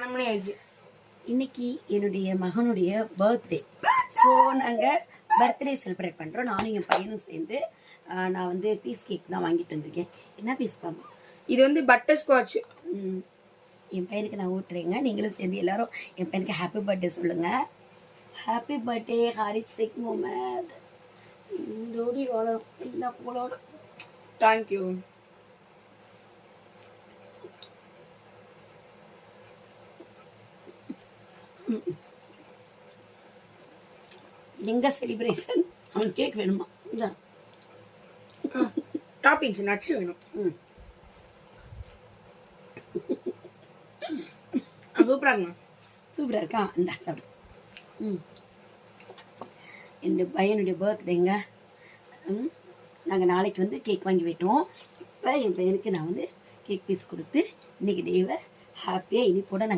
12 மணி ஆயிடுச்சு. இன்னைக்கு என்னுடைய மகனுடைய பர்த்டே. ஸோ நாங்கள் பர்த்டே செலிப்ரேட் பண்ணுறோம். நானும் என் பையனும் சேர்ந்து நான் வந்து பீஸ் கேக் தான் வாங்கிட்டு வந்திருக்கேன். என்ன பீஸ் பாம்பு? இது வந்து பட்டர் ஸ்காட்ச். என் பையனுக்கு நான் ஊட்டுறேங்க. நீங்களும் சேர்ந்து எல்லாரும் என் பையனுக்கு ஹாப்பி பர்த்டே சொல்லுங்கள். ஹாப்பி பர்த்டே ஹாரிஸ் டேக் முகமது. ஓடி வளரும் எல்லா போலோட. தேங்க்யூ. எங்க செலிப்ரேஷன்? அவன் கேக் வேணுமா? டாப்பிங்ஸ் நட்ஸ் வேணும். சூப்பராங்க. சூப்பராக இருக்கா? இந்த சாப்பிடு. என்னுடைய பையனுடைய பர்த்டேங்க. நாங்கள் நாளைக்கு வந்து கேக் வாங்கி விட்டோம். இப்போ என் பையனுக்கு நான் வந்து கேக் பீஸ் கொடுத்து இன்னைக்கு டேவை ஹாப்பியாக இனிப்போட